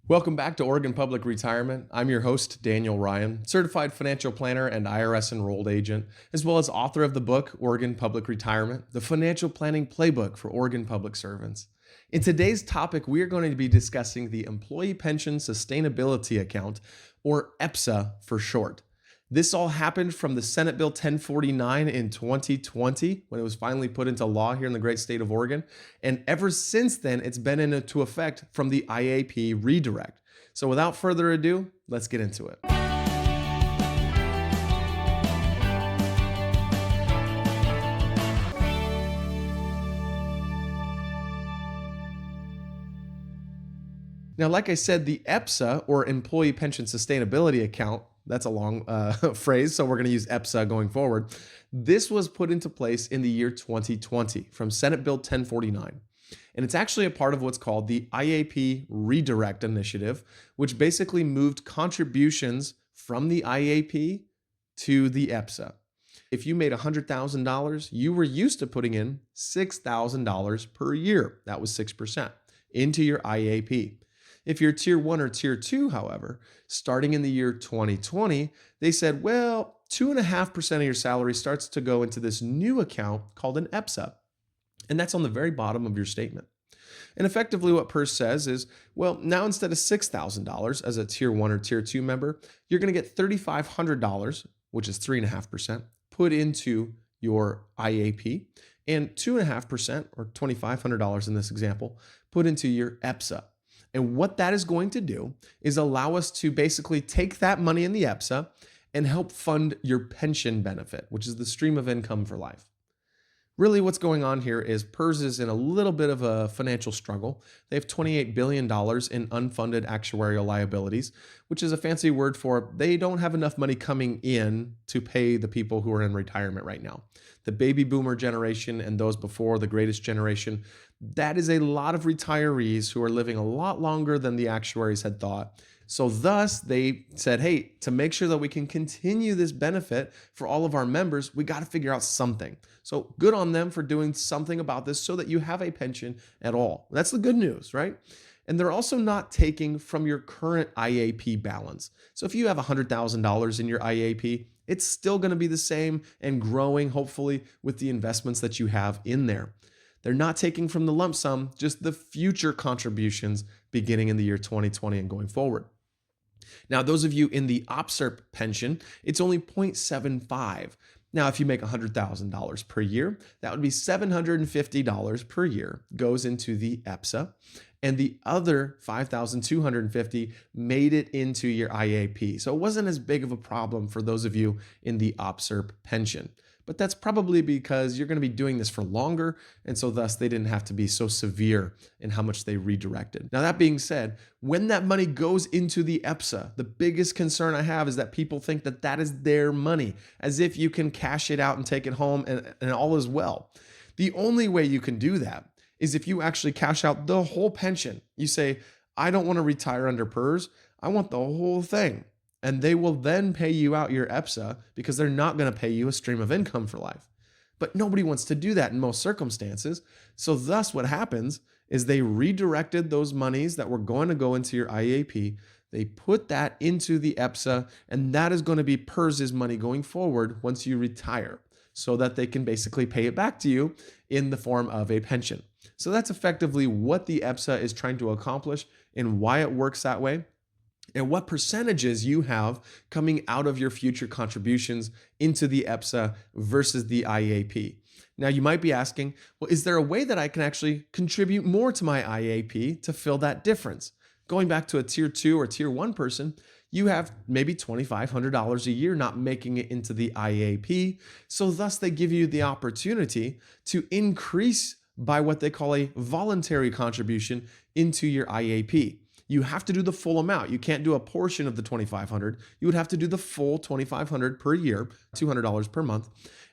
Welcome back to Oregon Public Retirement. I'm your host, Daniel Ryan, certified financial planner and IRS enrolled agent, as well as author of the book, Oregon Public Retirement, the financial planning playbook for Oregon public servants. In today's topic, we are going to be discussing the Employee Pension Sustainability Account, or EPSA for short. This all happened from the Senate Bill 1049 in 2020 when it was finally put into law here in the great state of Oregon. And ever since then, it's been into effect from the IAP redirect. So without further ado, let's get into it. Now, like I said, the EPSA, or Employee Pension Sustainability Account, that's a long phrase, so we're going to use EPSA going forward. This was put into place in the year 2020 from Senate Bill 1049. And it's actually a part of what's called the IAP Redirect Initiative, which basically moved contributions from the IAP to the EPSA. If you made $100,000, you were used to putting in $6,000 per year. That was 6% into your IAP. If you're tier 1 or tier 2, however, starting in the year 2020, they said, well, 2.5% of your salary starts to go into this new account called an EPSA. And that's on the very bottom of your statement. And effectively what PERS says is, well, now instead of $6,000 as a tier 1 or tier 2 member, you're going to get $3,500, which is 3.5%, put into your IAP, and 2.5%, or $2,500 in this example, put into your EPSA. And what that is going to do is allow us to basically take that money in the EPSA and help fund your pension benefit, which is the stream of income for life. Really what's going on here is PERS is in a little bit of a financial struggle. They have $28 billion in unfunded actuarial liabilities, which is a fancy word for they don't have enough money coming in to pay the people who are in retirement right now. The baby boomer generation and those before, the greatest generation, that is a lot of retirees who are living a lot longer than the actuaries had thought. So thus they said, hey, to make sure that we can continue this benefit for all of our members, we got to figure out something. So good on them for doing something about this so that you have a pension at all. That's the good news, right? And they're also not taking from your current IAP balance. So if you have $100,000 in your IAP, it's still going to be the same and growing, hopefully, with the investments that you have in there. They're not taking from the lump sum, just the future contributions beginning in the year 2020 and going forward. Now, those of you in the OPSERP pension, it's only 0.75. Now, if you make $100,000 per year, that would be $750 per year goes into the EPSA, and the other $5,250 made it into your IAP. So it wasn't as big of a problem for those of you in the OPSERP pension. But that's probably because you're going to be doing this for longer, and so thus they didn't have to be so severe in how much they redirected. Now, that being said, when that money goes into the EPSA, the biggest concern I have is that people think that that is their money, as if you can cash it out and take it home and all is well. The only way you can do that is if you actually cash out the whole pension. You say, I don't want to retire under PERS, I want the whole thing. And they will then pay you out your EPSA because they're not going to pay you a stream of income for life. But nobody wants to do that in most circumstances. So thus what happens is they redirected those monies that were going to go into your IAP. They put that into the EPSA, and that is going to be PERS's money going forward once you retire, so that they can basically pay it back to you in the form of a pension. So that's effectively what the EPSA is trying to accomplish and why it works that way, and what percentages you have coming out of your future contributions into the EPSA versus the IAP. Now, you might be asking, well, is there a way that I can actually contribute more to my IAP to fill that difference? Going back to a tier 2 or tier 1 person, you have maybe $2,500 a year not making it into the IAP. So thus they give you the opportunity to increase by what they call a voluntary contribution into your IAP. You have to do the full amount. You can't do a portion of the $2,500. You would have to do the full $2,500 per year, $200 per month.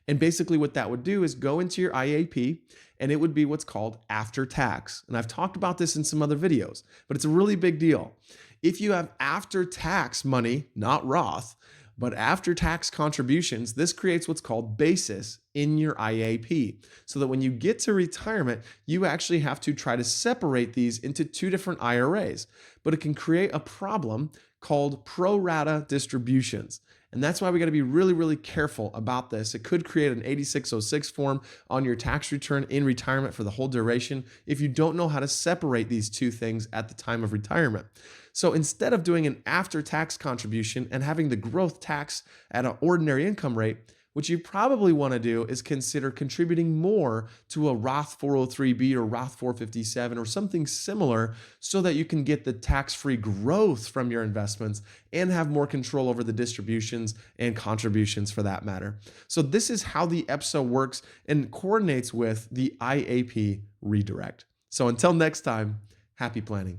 And basically what that would do is go into your IAP, and it would be what's called after tax. And I've talked about this in some other videos, but it's a really big deal. If you have after tax money, not Roth, but after tax contributions, this creates what's called basis in your IAP so that when you get to retirement, you actually have to try to separate these into two different IRAs. But it can create a problem called pro rata distributions. And that's why we got to be really, really careful about this. It could create an 8606 form on your tax return in retirement for the whole duration if you don't know how to separate these two things at the time of retirement. So instead of doing an after-tax contribution and having the growth tax at an ordinary income rate, what you probably want to do is consider contributing more to a Roth 403b or Roth 457 or something similar so that you can get the tax-free growth from your investments and have more control over the distributions and contributions for that matter. So this is how the EPSA works and coordinates with the IAP redirect. So until next time, happy planning.